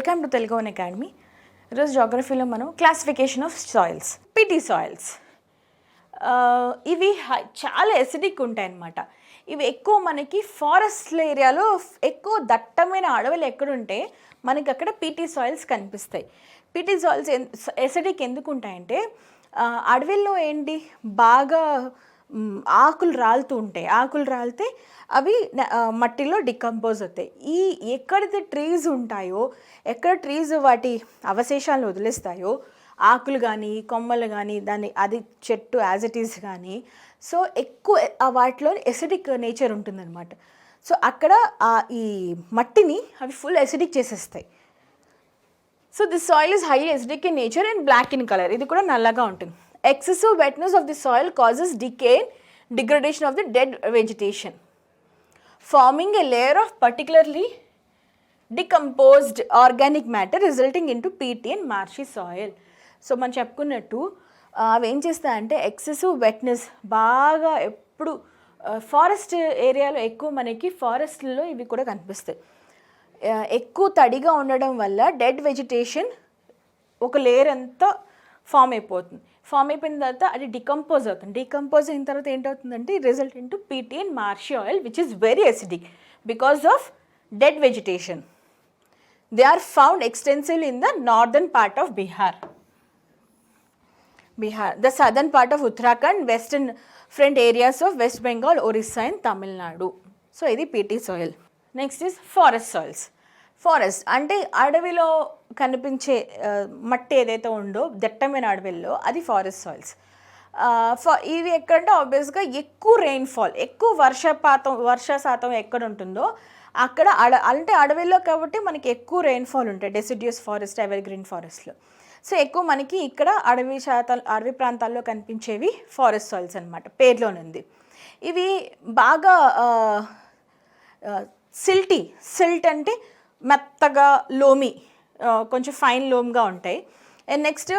Welcome to Telugu one academy. ఈరోజు జాగ్రఫీలో మనం classification of soils, peaty soils. ఇవి చాలా ఎసిడిక్ ఉంటాయి అన్నమాట. ఇవి ఎక్కువ మనకి ఫారెస్ట్ ఏరియాలో ఎక్కువ దట్టమైన అడవులు ఎక్కడుంటే మనకి అక్కడ పిటి సాయిల్స్ కనిపిస్తాయి. పిటి సాయిల్స్ ఎసిడిక్ ఎందుకు ఉంటాయంటే అడవిలో ఏంటి బాగా ఆకులు రాలుతూ ఉంటాయి. ఆకులు రాలితే అవి మట్టిలో డికంపోజ్ అవుతాయి. ఎక్కడైతే ట్రీస్ ఉంటాయో, ఎక్కడ ట్రీస్ వాటి అవశేషాలను వదిలేస్తాయో, ఆకులు కానీ కొమ్మలు కానీ అది చెట్టు యాజ్ ఇట్ ఈస్ కానీ, సో ఎక్కువ వాటిలో ఎసిడిక్ నేచర్ ఉంటుందన్నమాట. సో అక్కడ ఈ మట్టిని అవి ఫుల్ ఎసిడిక్ చేసేస్తాయి. So this soil is highly acidic in nature and black in colour. ఇది కూడా నల్లగా ఉంటుంది. Excessive wetness of the soil causes decay and degradation of the dead vegetation, forming a layer of particularly decomposed organic matter resulting into peaty and marshy soil. So మనం చెప్పుకున్నట్టు అవి ఏం చేస్తాయంటే excessive wetness బాగా ఎప్పుడు ఫారెస్ట్ ఏరియాలో ఎక్కువ మనకి ఫారెస్ట్లో ఇవి కూడా కనిపిస్తాయి. ఎక్కువ తడిగా ఉండడం వల్ల డెడ్ వెజిటేషన్ ఒక లేయర్ అంతా ఫామ్ అయిపోతుంది. ఫామ్ అయిపోయిన తర్వాత అది డికంపోజ్ అవుతుంది. డికంపోజ్ అయిన తర్వాత ఏంటవుతుందంటే result into peaty and marshy soil which is very acidic because of dead vegetation. They are found extensively in the northern part of Bihar, the southern part of Uttarakhand, western front areas of West Bengal, Orissa and Tamil Nadu. So ఇది PT soil. Next is forest soils. Forest అంటే అడవిలో కనిపించే మట్టి ఏదైతే ఉందో దట్టమైన అడవిలో అది ఫారెస్ట్ సాయిల్స్. ఇవి ఎక్కడంటే ఆబ్వియస్గా ఎక్కువ రెయిన్ఫాల్, ఎక్కువ వర్ష శాతం ఎక్కడ ఉంటుందో అక్కడ అంటే అడవిలో కాబట్టి మనకి ఎక్కువ రెయిన్ఫాల్ ఉంటాయి డెసిడ్యూస్ ఫారెస్ట్, ఎవర్ గ్రీన్ ఫారెస్ట్లో. సో ఎక్కువ మనకి ఇక్కడ అడవి ప్రాంతాల్లో కనిపించేవి ఫారెస్ట్ సాయిల్స్ అనమాట, పేర్లోనుంది. ఇవి బాగా సిల్ట్ అంటే మెత్తగా లోమి, కొంచెం ఫైన్ లోమ్గా ఉంటాయి. అండ్ నెక్స్ట్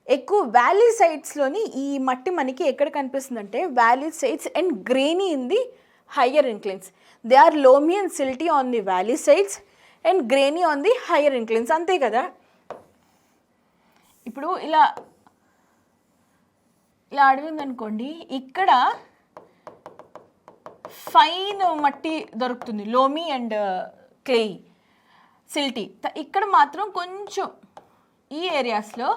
ఎక్కువ వ్యాలీ సైడ్స్లోని ఈ మట్టి మనకి ఎక్కడ కనిపిస్తుందంటే valley sides and grainy in the higher inclines. They are loamy and silty on the valley sides and grainy on the higher inclines. అంతే కదా. ఇప్పుడు ఇలా అడవి ఉందనుకోండి, ఇక్కడ ఫైన్ మట్టి దొరుకుతుంది, లోమీ అండ్ క్లేయి, సిల్టీ. ఇక్కడ మాత్రం కొంచెం ఈ ఏరియాస్లో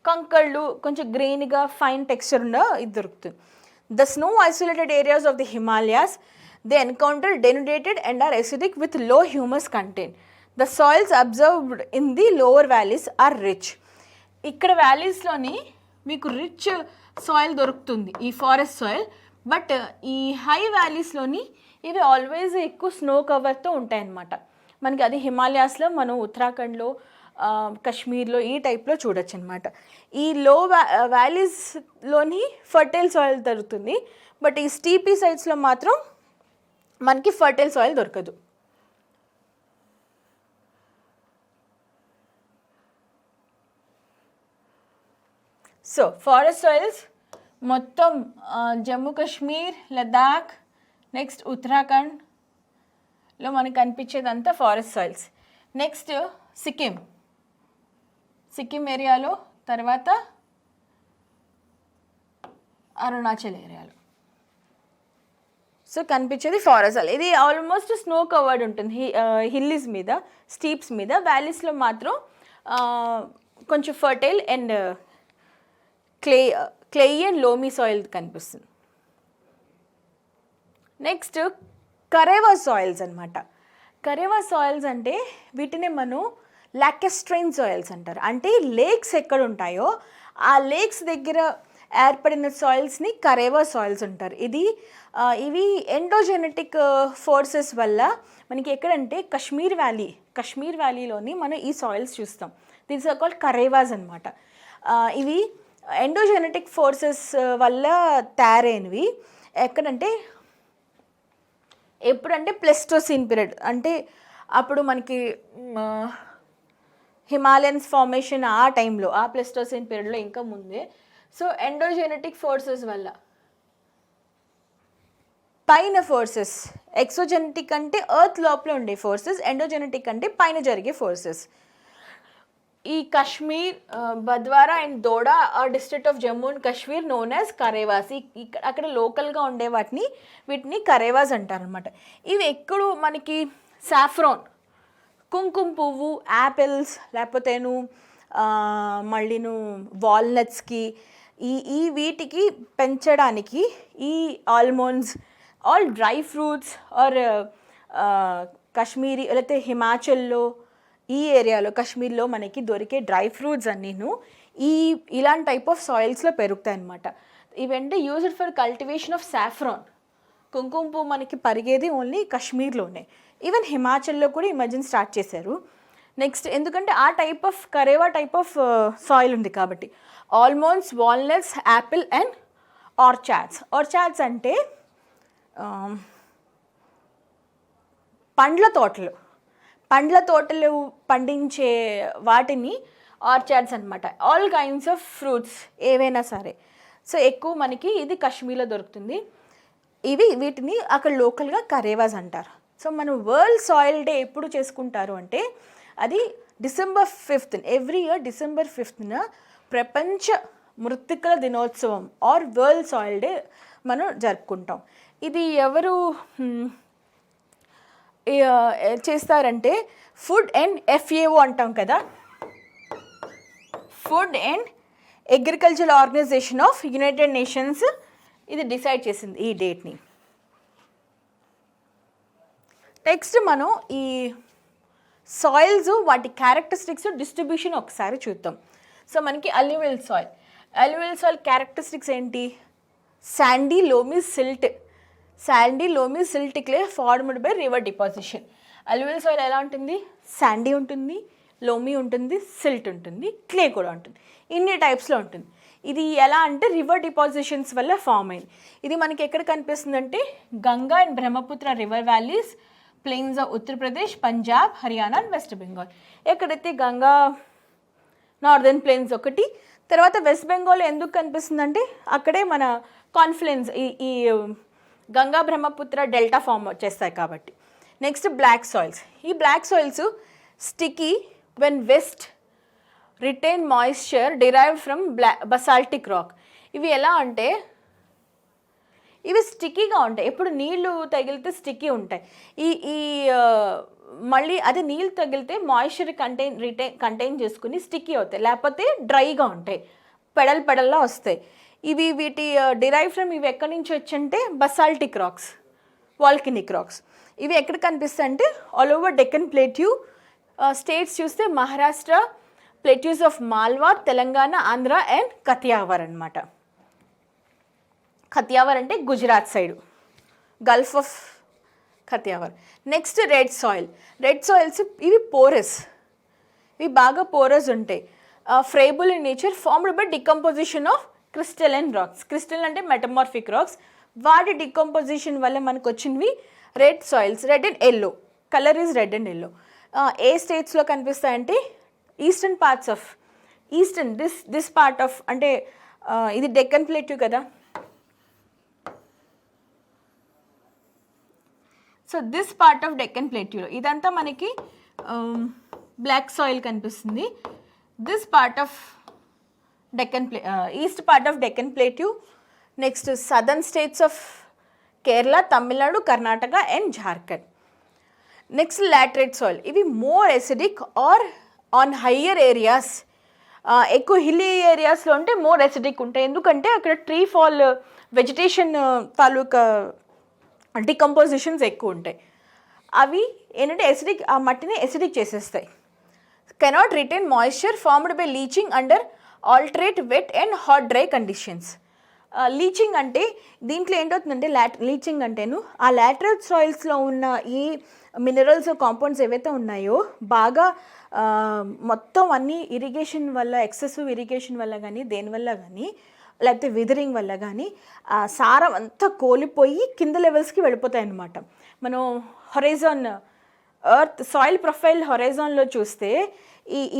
కంకళ్ళు కొంచెం గ్రెయిన్గా ఫైన్ టెక్స్చర్ ఉన్న ఇది దొరుకుతుంది. The snow isolated areas of the Himalayas they encounter denudated and are acidic with low humus content. The soils observed in the lower valleys are rich. ఇక్కడ వ్యాలీస్లోని మీకు రిచ్ సాయిల్ దొరుకుతుంది, ఈ ఫారెస్ట్ సాయిల్. బట్ ఈ high వ్యాలీస్లోని ఇవి always ఎక్కువ snow కవర్తో ఉంటాయన్నమాట. మనకి అది హిమాలయాస్లో, మనం ఉత్తరాఖండ్లో, కాశ్మీర్లో ఈ టైప్లో చూడొచ్చు అనమాట. ఈ లో వ్యాలీస్లోని ఫర్టైల్ సాయిల్ దొరుకుతుంది. బట్ ఈ స్టీపీ సైడ్స్లో మాత్రం మనకి ఫర్టైల్ సాయిల్ దొరకదు. సో ఫారెస్ట్ సాయిల్స్ మొత్తం జమ్మూ కాశ్మీర్, లదాఖ్, నెక్స్ట్ ఉత్తరాఖండ్లో మనకు కనిపించేదంతా ఫారెస్ట్ సాయిల్స్. నెక్స్ట్ సిక్కిం ఏరియాలో, తర్వాత అరుణాచల్ ఏరియాలో సో కనిపించేది ఫారెస్ట్ సాయిల్. ఇది ఆల్మోస్ట్ స్నో కవర్డ్ ఉంటుంది హిల్లీస్ మీద, స్టీప్స్ మీద. వ్యాలీస్లో మాత్రం కొంచెం fertile and clay and loamy soil కనిపిస్తుంది. నెక్స్ట్ కరేవా సాయిల్స్ అనమాట. కరేవా సాయిల్స్ అంటే వీటిని మనం లాకెస్ట్రైన్ సాయిల్స్ అంటారు. అంటే లేక్స్ ఎక్కడ ఉంటాయో ఆ లేక్స్ దగ్గర ఏర్పడిన సాయిల్స్ని కరేవా సాయిల్స్ అంటారు. ఇవి ఎండోజెనెటిక్ ఫోర్సెస్ వల్ల మనకి ఎక్కడంటే కాశ్మీర్ వ్యాలీలోని మనం ఈ సాయిల్స్ చూస్తాం. దీస్ ఆర్ కాల్డ్ కరేవాస్ అనమాట. ఇవి ఎండోజెనెటిక్ ఫోర్సెస్ వల్ల తయారైనవి. ఎప్పుడంటే ప్లెస్టోసీన్ పీరియడ్, అంటే అప్పుడు మనకి హిమాలయన్స్ ఫార్మేషన్ ఆ టైంలో, ఆ ప్లెస్టోసీన్ పీరియడ్లో ఇంకా ముందే. సో ఎండోజెనెటిక్ ఫోర్సెస్ వల్ల పైన ఫోర్సెస్, ఎక్సోజెనెటిక్ అంటే ఎర్త్ లోపల ఉండే ఫోర్సెస్, ఎండోజెనెటిక్ అంటే పైన జరిగే ఫోర్సెస్. ఈ Kashmir, Bhaderwah and Doda are district of Jammu and Kashmir known as Karewas. అక్కడ లోకల్గా ఉండే వీటిని కరేవాస్ అంటారనమాట. ఇవి ఎప్పుడు మనకి సాఫ్రాన్, కుంకుమ పువ్వు, యాపిల్స్, లేకపోతేను మళ్ళీను వాల్నట్స్కి ఈ వీటికి పెంచడానికి ఈ almonds, all dry fruits or Kashmiri లేకపోతే హిమాచల్లో ఈ ఏరియాలో కాశ్మీర్లో మనకి దొరికే డ్రై ఫ్రూట్స్ అన్నీను ఇలాంటి టైప్ ఆఫ్ సాయిల్స్లో పెరుగుతాయి అన్నమాట. ఇవంటే used for cultivation of saffron. కుంకుమ పువ్వు మనకి పరిగేది ఓన్లీ కాశ్మీర్లోనే. ఈవెన్ హిమాచల్లో కూడా ఈ మధ్యన స్టార్ట్ చేశారు. నెక్స్ట్ ఎందుకంటే ఆ type of karewa type of soil ఉంది కాబట్టి. Almonds, walnuts, apple and orchards. Orchards అంటే పండ్ల తోటలు పండించే వాటిని ఆర్చార్డ్స్ అనమాట. ఆల్ కైండ్స్ ఆఫ్ ఫ్రూట్స్ ఏవైనా సరే. సో ఎక్కువ మనకి ఇది కాశ్మీర్లో దొరుకుతుంది. వీటిని అక్కడ లోకల్గా కరేవాస్ అంటారు. సో మనం వరల్డ్ సాయిల్ డే ఎప్పుడు చేసుకుంటారు అంటే అది December 5th. Every year December 5th ప్రపంచ మృత్తికల దినోత్సవం ఆర్ వరల్డ్ సాయిల్ డే మనం జరుపుకుంటాం. ఇది ఎవరు చేస్తారంటే ఫుడ్ అండ్ FAO అంటాం కదా, food and agricultural organisation of united nations ఇది డిసైడ్ చేసింది ఈ డేట్ని. నెక్స్ట్ మనం ఈ సాయిల్స్ వాటి క్యారెక్టరిస్టిక్స్ డిస్ట్రిబ్యూషన్ ఒకసారి చూద్దాం. సో మనకి అల్యూవియల్ సాయిల్ క్యారెక్టరిస్టిక్స్ ఏంటి? Sandy loamy silt clay formed by river deposition. Alluvial soil ఎలా ఉంటుంది? శాండీ ఉంటుంది, లోమీ ఉంటుంది, సిల్ట్ ఉంటుంది, క్లే కూడా ఉంటుంది. ఇన్ని టైప్స్లో ఉంటుంది. ఇది ఎలా అంటే రివర్ డిపాజిషన్స్ వల్ల ఫామ్ అయింది. ఇది మనకి ఎక్కడ కనిపిస్తుంది అంటే Ganga and Brahmaputra river valleys, plains of Uttar Pradesh, Punjab, Haryana and west Bengal. ఎక్కడైతే గంగా నార్దర్న్ ప్లెయిన్స్ ఒకటి, తర్వాత వెస్ట్ బెంగాల్ ఎందుకు కనిపిస్తుందంటే అక్కడే మన కాన్ఫ్లుయెన్స్ ఈ గంగా బ్రహ్మపుత్ర డెల్టా ఫామ్ వచ్చేస్తాయి కాబట్టి. Next black soils. ఈ black soils sticky when wet retain moisture derived from basaltic rock. ఇవి ఎలా అంటే ఇవి స్టిక్కీగా ఉంటాయి. ఎప్పుడు నీళ్లు తగిలితే స్టిక్కీ ఉంటాయి. ఈ మళ్ళీ అదే నీళ్ళు తగిలితే మాయిశ్చర్ కంటైన్ చేసుకుని స్టిక్కీ అవుతాయి, లేకపోతే డ్రైగా ఉంటాయి, పెడల్లా వస్తాయి. వీటి డిరైవ్ ఫ్రమ్ ఇవి ఎక్కడి నుంచి వచ్చంటే బసాల్టిక్ రాక్స్, వాల్కనిక్ రాక్స్. ఇవి ఎక్కడ కనిపిస్తాయి అంటే all over Deccan plateau. States చూస్తే Maharashtra, plateaus of Malwa, Telangana, Andhra and Kathiawar అనమాట. కతియావర్ అంటే Gujarat side, gulf of Kathiawar. Next red soils ఇవి పోరస్, ఇవి బాగా పోరస్ ఉంటాయి. Friable in nature, formed by decomposition of crystalline rocks. Crystal అంటే మెటమార్ఫిక్ రాక్స్. వాటి డికంపోజిషన్ వల్ల మనకు వచ్చినవి red soils. Red and yellow, colour is red and yellow. ఏ స్టేట్స్లో కనిపిస్తాయంటే ఈస్టర్న్ దిస్ పార్ట్ ఆఫ్ అంటే ఇది డెక్కన్ ప్లేట్యూ కదా. So this part of Deccan ప్లేట్యూలో ఇదంతా మనకి బ్లాక్ సాయిల్ కనిపిస్తుంది. This part of east part of Deccan ప్లేట్యూ. Next southern states of Kerala, Tamil Nadu, Karnataka and Jharkhand. Next laterite soil. ఇవి more acidic are on higher areas. ఎక్కువ hilly ఏరియాస్లో ఉంటే మోర్ ఎసిడిక్ ఉంటాయి. ఎందుకంటే అక్కడ ట్రీ ఫాల్ వెజిటేషన్ తాలూకా డికంపోజిషన్స్ ఎక్కువ ఉంటాయి. అవి ఏంటంటే ఆ మట్టిని ఎసిడిక్ చేసేస్తాయి. Cannot retain moisture, formed by leaching under alternate wet and hot dry conditions. Leaching అంటే దీంట్లో ఏంటవుతుందంటే లీచింగ్ అంటేను ఆ లాటరైట్ సాయిల్స్లో ఉన్న ఈ మినరల్స్ కాంపౌండ్స్ ఏవైతే ఉన్నాయో బాగా మొత్తం అన్నీ ఇరిగేషన్ వల్ల, ఎక్సెసివ్ ఇరిగేషన్ వల్ల కానీ దేనివల్ల కానీ లేకపోతే విదరింగ్ వల్ల కానీ ఆ సారం అంతా కోల్పోయి కింద లెవెల్స్కి వెళ్ళిపోతాయి అన్నమాట. మనం హొరైజాన్ ఎర్త్ సాయిల్ ప్రొఫైల్ హొరైజాన్లో చూస్తే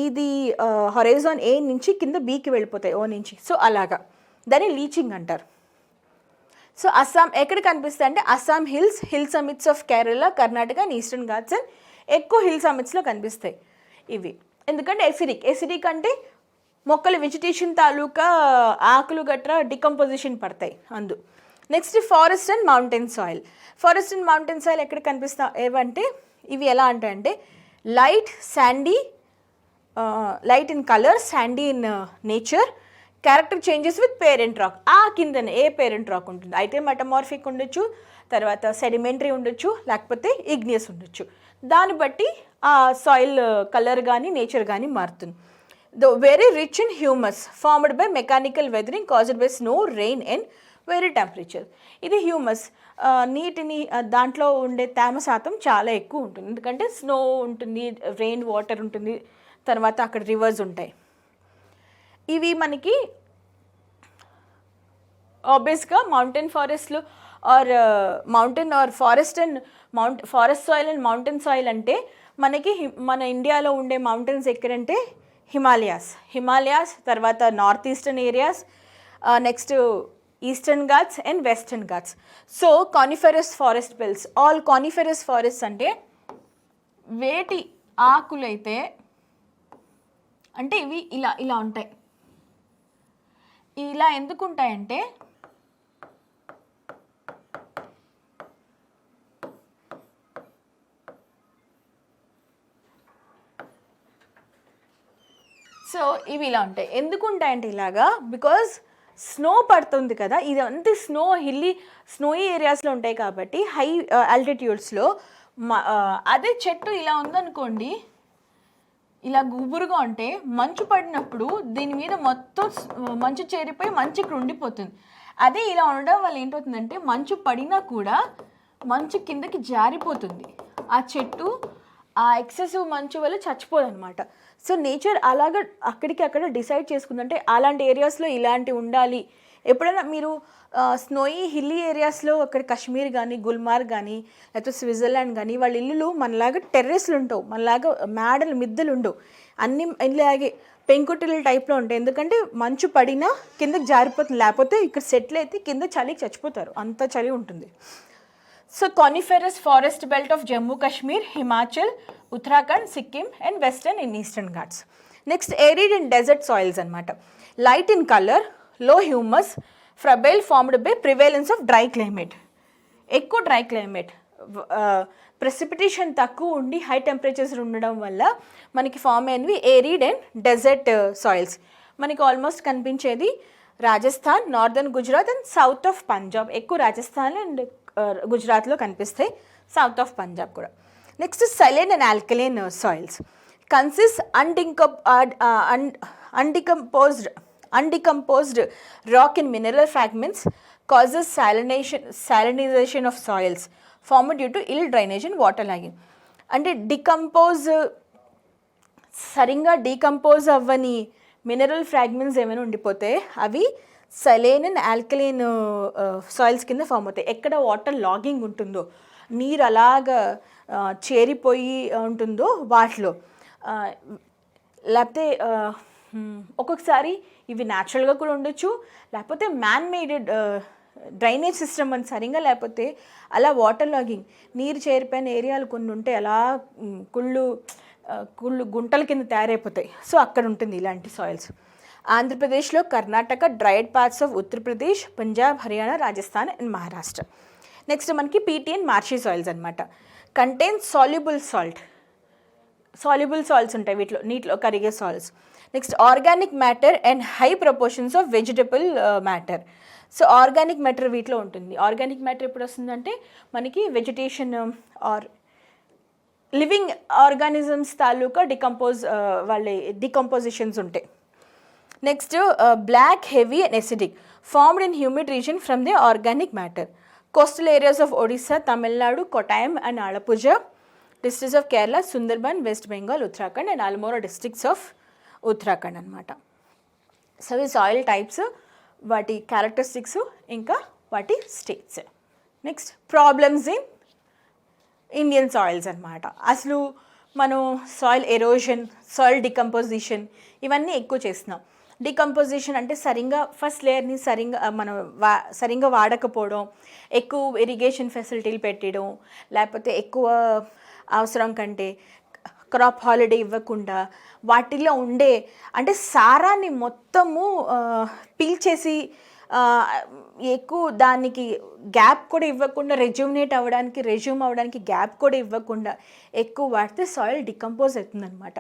ఇది హొరైజాన్ ఏ నుంచి కింద బీకి వెళ్ళిపోతాయి, ఓ నుంచి. సో అలాగా దాన్ని లీచింగ్ అంటారు. సో అస్సాం ఎక్కడ కనిపిస్తాయి అంటే Assam hill summits of Kerala, Karnataka and eastern ghats and ఎక్కువ హిల్ సమిట్స్లో కనిపిస్తాయి ఇవి. ఎందుకంటే ఎసిడిక్ అంటే మొక్కల వెజిటేషన్ తాలూకా ఆకులు గట్రా డికంపోజిషన్ పడతాయి అందు. Next forest and mountain soil. Forest and mountain soil ఎక్కడ ఏవంటే ఇవి ఎలా అంటే light in colour, Sandy in nature, character changes with parent rock. ఆ కిందనే ఏ పేరెంట్ రాక్ ఉంటుంది, అయితే మెటమార్ఫిక్ ఉండొచ్చు, తర్వాత సెడిమెంటరీ ఉండొచ్చు, లేకపోతే ఇగ్నియస్ ఉండొచ్చు. దాన్ని బట్టి ఆ సాయిల్ కలర్ కానీ నేచర్ కానీ మారుతుంది. Very rich in humus formed by mechanical weathering caused by snow, rain and very temperature. ఇది హ్యూమస్, నీటిని దాంట్లో ఉండే తేమ శాతం చాలా ఎక్కువ ఉంటుంది, ఎందుకంటే స్నో ఉంటుంది, రెయిన్ వాటర్ ఉంటుంది, తర్వాత అక్కడ రివర్స్ ఉంటాయి. ఇవి మనకి ఆబ్వియస్గా మౌంటైన్ ఫారెస్ట్లు or mountain or forest soil and mountain soil అంటే మనకి మన ఇండియాలో ఉండే మౌంటైన్స్ ఎక్కడంటే హిమాలయాస్, తర్వాత north eastern areas, next eastern ghats and western ghats. So coniferous forest belts, all coniferous forest అంటే వేటి ఆకులైతే అంటే ఇవి ఇలా ఉంటాయి. ఇలా ఎందుకు ఉంటాయంటే సో ఇవి ఇలా ఉంటాయి. ఎందుకు ఉంటాయంటే ఇలాగా, బికాజ్ స్నో పడుతుంది కదా, ఇదంతా స్నోయి ఏరియాస్లో ఉంటాయి కాబట్టి హై ఆల్టిట్యూడ్స్లో. అదే చెట్టు ఇలా ఉందనుకోండి, ఇలా గుబురుగా ఉంటే మంచు పడినప్పుడు దీని మీద మొత్తం మంచు చేరిపోయి మంచు ఇక్కడ ఉండిపోతుంది. అదే ఇలా ఉండడం వల్ల ఏంటవుతుందంటే మంచు పడినా కూడా మంచు కిందకి జారిపోతుంది, ఆ చెట్టు ఆ ఎక్సెసివ్ మంచు వల్ల చచ్చిపోదు అనమాట. సో నేచర్ అలాగా అక్కడికి అక్కడ డిసైడ్ చేసుకుందంటే అలాంటి ఏరియాస్లో ఇలాంటివి ఉండాలి. ఎప్పుడైనా మీరు స్నోయి హిల్లీ ఏరియాస్లో అక్కడ కాశ్మీర్ కానీ, గుల్మార్గ్ కానీ, లేకపోతే స్విట్జర్లాండ్ కానీ, వాళ్ళ ఇల్లులు మనలాగా టెర్రస్లు ఉండవు, మనలాగా మిద్దెలు ఉండవు, అన్నీ ఇలాగే పెంకుటిల్లు టైప్లో ఉంటాయి. ఎందుకంటే మంచు పడినా కిందకి జారిపోతుంది, లేకపోతే ఇక్కడ సెటిల్ అయితే కింద చలికి చచ్చిపోతారు, అంత చలి ఉంటుంది. So coniferous forest belt of Jammu Kashmir, Himachal, Uttarakhand, Sikkim and western and eastern ghats. Next arid and desert soils అనమాట. Light in colour, low humus, friable formed by prevalence of dry climate. ఎక్కువ డ్రై క్లైమేట్, ప్రెసిపిటేషన్ తక్కువ ఉండి హై టెంపరేచర్స్ ఉండడం వల్ల మనకి form అయినవి arid and desert soils. మనకి almost కనిపించేది Rajasthan, northern Gujarat and south of Punjab. ఎక్కువ రాజస్థాన్ అండ్ గుజరాత్లో కనిపిస్తాయి, సౌత్ ఆఫ్ పంజాబ్ కూడా. Next saline and alkaline soils. Consist undecomposed rock in mineral fragments, causes salinization of soils formed due to ill drainage and water logging. అంటే సరిగ్గా decompose అవ్వని mineral fragments ఏమైనా ఉండిపోతే అవి సలైన్ అండ్ ఆల్కలైన్ సాయిల్స్ కింద form అవుతాయి. ఎక్కడ water logging ఉంటుందో, నీరు అలాగా చేరిపోయి ఉంటుందో వాటిలో. లేకపోతే ఒక్కొక్కసారి ఇవి న్యాచురల్గా కూడా ఉండొచ్చు, లేకపోతే మ్యాన్ మేడెడ్ డ్రైనేజ్ సిస్టమ్ అని సరిగ్గా లేకపోతే అలా వాటర్ లాగింగ్ నీరు చేరిపోయిన ఏరియాలు కొన్ని ఉంటే అలా కుళ్ళు గుంటల కింద తయారైపోతాయి. సో అక్కడ ఉంటుంది ఇలాంటి సాయిల్స్. ఆంధ్రప్రదేశ్లో Karnataka, dried parts of Uttar Pradesh, Punjab, Haryana, Rajasthan and Maharashtra. Next మనకి పీటీ అండ్ మార్షీ సాయిల్స్ అనమాట. కంటైన్ సాల్యుబుల్ సాల్ట్స్ ఉంటాయి వీటిలో, నీటిలో కరిగే soils. Next organic matter and high proportions of vegetable matter. So organic matter వీటిలో ఉంటుంది. ఆర్గానిక్ మ్యాటర్ ఎప్పుడు వస్తుందంటే మనకి వెజిటేషన్ ఆర్ లివింగ్ ఆర్గానిజమ్స్ తాలూకా వాళ్ళ డికంపోజిషన్స్ ఉంటాయి. Next black, heavy and acidic, formed in humid region from the organic matter. Coastal areas of Odisha, Tamil Nadu, Kottayam and Alappuzha, districts of Kerala, Sundarban, West Bengal, Uttarakhand and Almora districts of Uttarakhand అనమాట. So ఈ soil types, వాటి characteristics, ఇంకా వాటి states. Next problems in Indian soils అనమాట. అసలు మనం soil erosion, soil decomposition ఇవన్నీ ఎక్కువ చేస్తున్నాం. డికంపోజిషన్ అంటే ఫస్ట్ లేయర్ని మనం సరిగ్గా వాడకపోవడం, ఎక్కువ ఇరిగేషన్ ఫెసిలిటీలు పెట్టడం, లేకపోతే ఎక్కువ అవసరం కంటే క్రాప్ హాలిడే ఇవ్వకుండా వాటిలో ఉండే అంటే సారాన్ని మొత్తము పీల్చేసి ఎక్కువ దానికి గ్యాప్ కూడా ఇవ్వకుండా రెజ్యూమ్ అవ్వడానికి గ్యాప్ కూడా ఇవ్వకుండా ఎక్కువ వాడితే సాయిల్ డికంపోజ్ అవుతుందన్నమాట.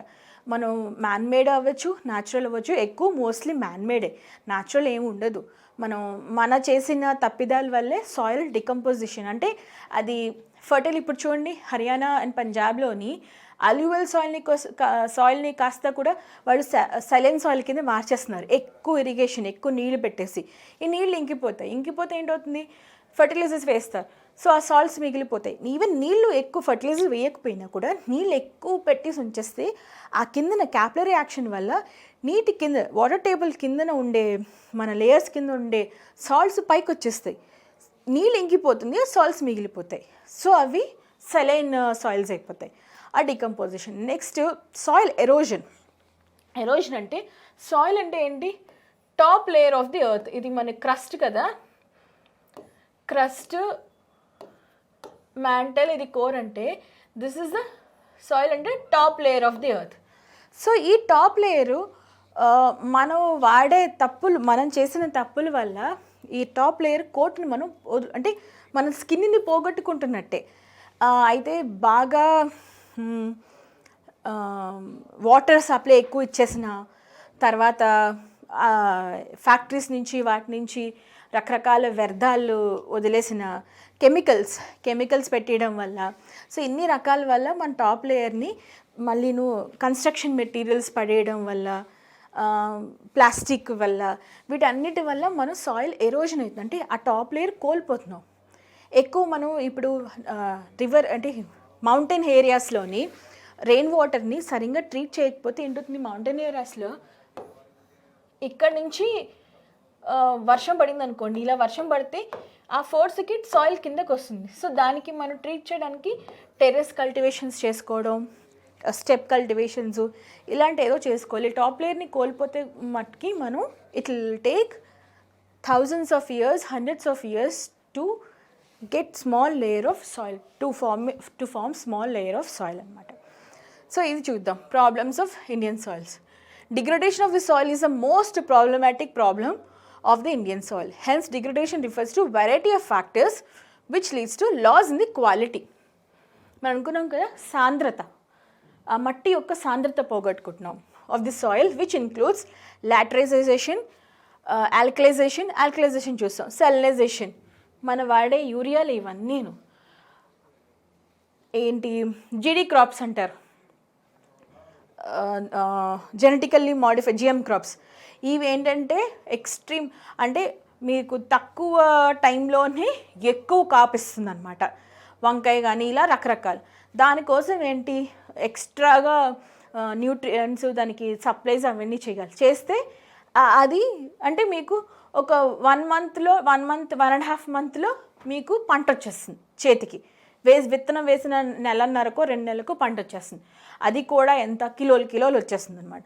మనం మ్యాన్మేడ్ అవ్వచ్చు, న్యాచురల్ అవ్వచ్చు, ఎక్కువ మోస్ట్లీ మ్యాన్మేడే, న్యాచురల్ ఏమి ఉండదు. మన చేసిన తప్పిదాల వల్లే సాయిల్ డికంపోజిషన్ అంటే అది ఫర్టైల్. ఇప్పుడు చూడండి, హర్యానా అండ్ పంజాబ్లోని అల్యూవల్ సాయిల్ని కాస్త కూడా వాళ్ళు సైలెంట్ సాయిల్ కింద మార్చేస్తున్నారు. ఎక్కువ ఇరిగేషన్, ఎక్కువ నీళ్లు పెట్టేసి ఈ నీళ్ళు ఇంకిపోతే ఏంటవుతుంది, ఫర్టిలైజర్స్ వేస్తారు. సో ఆ సాల్ట్స్ మిగిలిపోతాయి. ఈవెన్ నీళ్ళు ఎక్కువ ఫర్టిలైజర్ వేయకపోయినా కూడా నీళ్ళు ఎక్కువ పెట్టేసి ఉంచేస్తే ఆ కిందన క్యాపిలరీ యాక్షన్ వల్ల నీటి కింద వాటర్ టేబుల్ కిందన ఉండే మన లేయర్స్ కింద ఉండే సాల్ట్స్ పైకి వచ్చేస్తాయి. నీళ్ళు ఇంకిపోతుంది, సాల్ట్స్ మిగిలిపోతాయి. సో అవి సెలైన్ సాయిల్స్ అయిపోతాయి. ఆ డికంపోజిషన్. Next soil erosion. అంటే సాయిల్ అంటే ఏంటి, top layer of the earth. ఇది మన క్రస్ట్ కదా, క్రస్ట్, మ్యాంటల్, ఇది కోర్. అంటే దిస్ ఇస్ ద సాయిల్ అంటే top layer of the earth. So ఈ టాప్ లేయరు మనం చేసిన తప్పుల వల్ల ఈ టాప్ లేయర్ కోట్ని అంటే మన స్కిన్ని పోగొట్టుకుంటున్నట్టే. అయితే బాగా వాటర్ సప్లై ఎక్కువ ఇచ్చేసిన తర్వాత ఫ్యాక్టరీస్ నుంచి వాటి నుంచి రకరకాల వ్యర్థాలు వదిలేసిన కెమికల్స్ పెట్టడం వల్ల, సో ఇన్ని రకాల వల్ల మన టాప్ లేయర్ని మళ్ళీ కన్స్ట్రక్షన్ మెటీరియల్స్ పడేయడం వల్ల, ప్లాస్టిక్ వల్ల, వీటన్నిటి వల్ల మనం సాయిల్ ఎరోజన్ అవుతుంది. అంటే ఆ టాప్ లేయర్ కోల్పోతున్నాం. ఎక్కువ మనం ఇప్పుడు రివర్ అంటే మౌంటైన్ ఏరియాస్లోని రెయిన్ వాటర్ని సరిగ్గా ట్రీట్ చేయకపోతే ఏంటవుతుంది, మౌంటైన్ ఏరియాస్లో ఇక్కడ నుంచి వర్షం పడింది అనుకోండి, ఇలా వర్షం పడితే ఆ ఫోర్స్కి సాయిల్ కిందకు వస్తుంది. సో దానికి మనం ట్రీట్ చేయడానికి టెర్రస్ కల్టివేషన్స్ చేసుకోవడం, స్టెప్ కల్టివేషన్స్ ఇలాంటి ఏదో చేసుకోవాలి. టాప్ లేయర్ని కోల్పోతే మట్టుకి మనం it will take thousands of years, hundreds of years to get small layer of soil, to form small layer of soil అన్నమాట. సో ఇది చూద్దాం, problems of Indian soils. Degradation of the soil is the most problematic problem of the Indian soil. Hence, degradation refers to variety of factors which leads to loss in the quality. మనం అనుకున్నాం కదా, సాంద్రత, ఆ మట్టి యొక్క సాంద్రత పోగొట్టుకుంటున్నాం of the soil, which includes laterization, alkalization చూస్తాం, సెలనైజేషన్, మన వాడే యూరియాలు, ఇవన్నీను ఏంటి జీడీ క్రాప్స్ అంటారు, జెనెటికల్లీ మాడిఫైడ్ జిఎం క్రాప్స్. ఇవి ఏంటంటే ఎక్స్ట్రీమ్, అంటే మీకు తక్కువ టైంలోనే ఎక్కువ కాపిస్తుంది అనమాట. వంకాయ కానీ ఇలా రకరకాలు. దానికోసం ఏంటి ఎక్స్ట్రాగా న్యూట్రియంట్స్ దానికి సప్లైస్ అవన్నీ చేస్తే అది అంటే మీకు ఒక 1 monthలో 1.5 monthలో మీకు పంట వచ్చేస్తుంది చేతికి. విత్తనం వేసిన నెలన్నరకో 2 నెలలకు పంట వచ్చేస్తుంది. అది కూడా ఎంత కిలోలు వచ్చేస్తుంది అనమాట.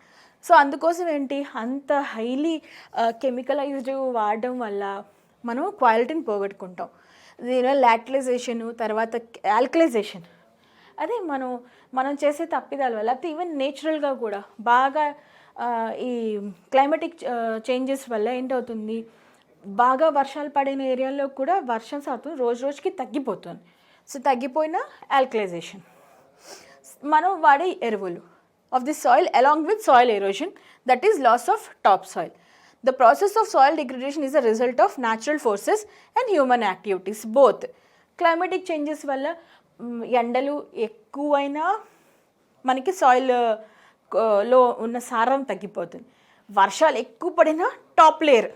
సో అందుకోసం ఏంటి అంత హైలీ కెమికలైజ్డ్ వాడడం వల్ల మనం క్వాలిటీని పోగొట్టుకుంటాం. దీనివల్ల లాటరైజేషను, తర్వాత ఆల్కలైజేషన్, అదే మనం చేసే తప్పిదాల వల్ల. అయితే ఈవెన్ నేచురల్గా కూడా బాగా ఈ క్లైమాటిక్ చేంజెస్ వల్ల ఏంటవుతుంది, బాగా వర్షాలు పడిన ఏరియాలో కూడా వర్షం శాతం రోజుకి తగ్గిపోతుంది. సో తగ్గిపోయిన ఆల్కలైజేషన్, మనం వాడే ఎరువులు of the soil along with soil erosion, that is loss of top soil. The process of soil degradation is a result of natural forces and human activities both. Climatic changes వల్ల ఎండలు ఎక్కువైనా మనకి soil లో ఉన్న సారం తగ్గిపోతుంది. వర్షాలు ఎక్కువ పడినా టాప్ లేయర్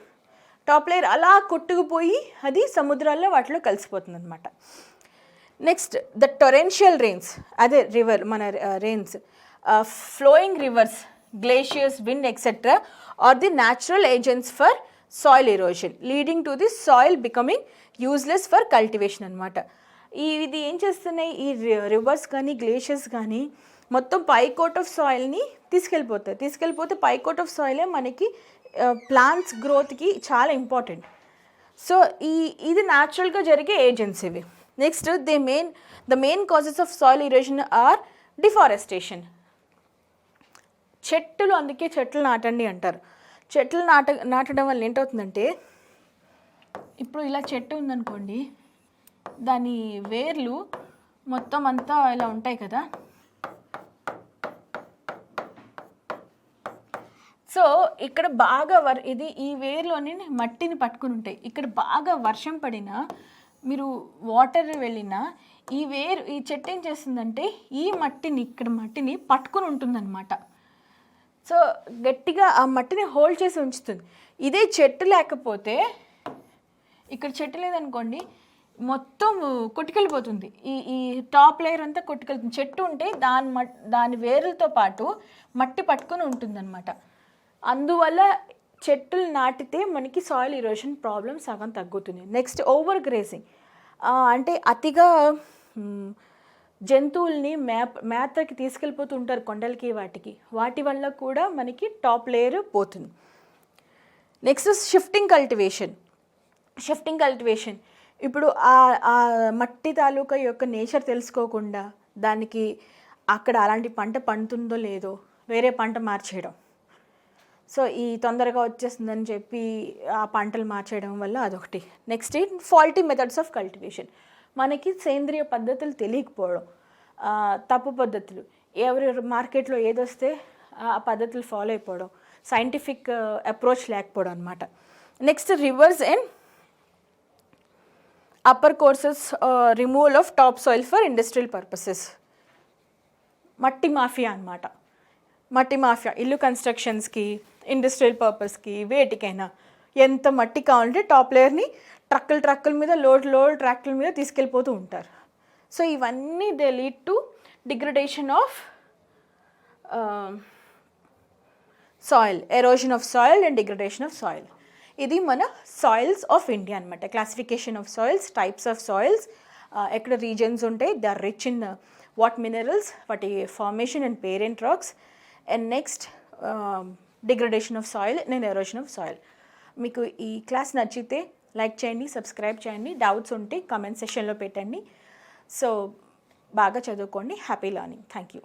అలా కొట్టుకుపోయి అది సముద్రాల్లో వాటిలో కలిసిపోతుంది అనమాట. నెక్స్ట్ ద టొరెన్షియల్ రెయిన్స్, అదే రివర్ మన rains, flowing reverse, glaciers, wind etc. are the natural agents for soil erosion, leading to the soil becoming useless for cultivation అనమాట. ఇది ఏం చేస్తున్నాయి, ఈ రివర్స్ కానీ గ్లేషియర్స్ కానీ మొత్తం పై కోట్ ఆఫ్ సాయిల్ని తీసుకెళ్ళిపోతే పై కోట్ ఆఫ్ సాయిలే మనకి ప్లాంట్స్ గ్రోత్కి చాలా ఇంపార్టెంట్. సో ఇది న్యాచురల్గా జరిగే ఏజెంట్స్ ఇవి. Next the main causes of soil erosion are deforestation. చెట్లు, అందుకే చెట్లు నాటండి అంటారు. చెట్లు నాటడం వల్ల ఏంటవుతుందంటే, ఇప్పుడు ఇలా చెట్టు ఉందనుకోండి, దాని వేర్లు మొత్తం అంతా ఇలా ఉంటాయి కదా. సో ఇక్కడ బాగా ఈ వేర్లోని మట్టిని పట్టుకుని ఉంటాయి. ఇక్కడ బాగా వర్షం పడినా, మీరు వాటర్ వెళ్ళినా, ఈ చెట్టు ఏం చేస్తుందంటే ఇక్కడ మట్టిని పట్టుకుని ఉంటుందన్నమాట. సో గట్టిగా ఆ మట్టిని హోల్డ్ చేసి ఉంచుతుంది. ఇదే చెట్టు లేకపోతే, ఇక్కడ చెట్టు లేదనుకోండి, మొత్తం కొట్టుకెళ్ళిపోతుంది. ఈ టాప్ లేయర్ అంతా కొట్టుకెళ్తుంది. చెట్టు ఉంటే దాని వేర్లతో పాటు మట్టి పట్టుకొని ఉంటుందన్నమాట. అందువల్ల చెట్లు నాటితే మనకి సాయిల్ ఇరోషన్ ప్రాబ్లం సగం తగ్గుతుంది. నెక్స్ట్ ఓవర్ గ్రేజింగ్, అంటే అతిగా జంతువుల్ని మేతకి తీసుకెళ్ళిపోతూ ఉంటారు కొండలకి, వాటి వల్ల కూడా మనకి టాప్ లేయర్ పోతుంది. Next shifting cultivation. ఇప్పుడు ఆ మట్టి తాలూకా యొక్క నేచర్ తెలుసుకోకుండా దానికి అక్కడ అలాంటి పంట పండుతుందో లేదో వేరే పంట మార్చేయడం. సో ఈ తొందరగా వచ్చేస్తుందని చెప్పి ఆ పంటలు మార్చేయడం వల్ల అదొకటి. Next faulty methods of cultivation. మనకి సేంద్రియ పద్ధతులు తెలియకపోవడం, తప్పు పద్ధతులు, ఎవరి మార్కెట్లో ఏదొస్తే ఆ పద్ధతులు ఫాలో అయిపోవడం, సైంటిఫిక్ అప్రోచ్ లేకపోవడం అనమాట. Next reverse and upper courses removal of top soil for industrial purposes. మట్టి మాఫియా అనమాట. మట్టి మాఫియా ఇల్లు కన్స్ట్రక్షన్స్కి, ఇండస్ట్రియల్ పర్పస్కి, వేటికైనా ఎంత మట్టి కావాలంటే టాప్ లేయర్ని ట్రక్కుల మీద లోడ్ ట్రాక్టర్ల మీద తీసుకెళ్ళిపోతూ ఉంటారు. సో ఇవన్నీ they lead to degradation of soil, erosion of soil and degradation of soil. ఇది మన సాయిల్స్ ఆఫ్ ఇండియా అనమాట. Classification of soils, types of soils, ఎక్కడ రీజన్స్ ఉంటాయి, they are rich in what minerals, వాటి formation and parent rocks, and next degradation of soil and erosion of soil. మీకు ఈ class నచ్చితే like చేయండి, subscribe చేయండి. Doubts ఉంటే కామెంట్ సెషన్లో పెట్టండి. సో బాగా చదువుకోండి. Happy learning. Thank you.